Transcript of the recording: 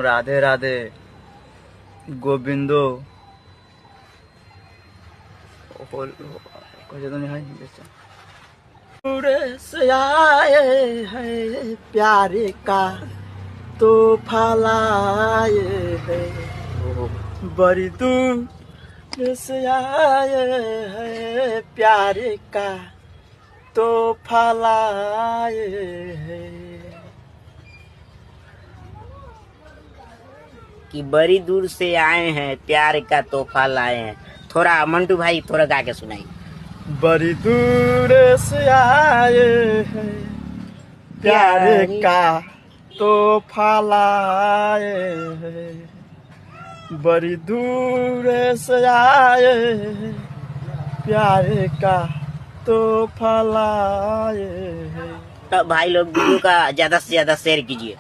राधे राधे गोविंदो तो नहीं दूर से आए हैं प्यारे का तोहफा लाए हैं, बड़ी दूर से आए हैं प्यारे का तोहफा लाए हैं। कि बड़ी दूर से आए हैं प्यार का तोहफा लाए हैं। थोड़ा मंटू भाई थोड़ा गा के सुनाई। बड़ी दूर से आए हैं प्यार का तोहफा लाए हैं, बड़ी दूर से आए हैं प्यार का तोहफा लाए हैं। तो भाई लोग वीडियो का ज्यादा से ज्यादा शेयर कीजिए।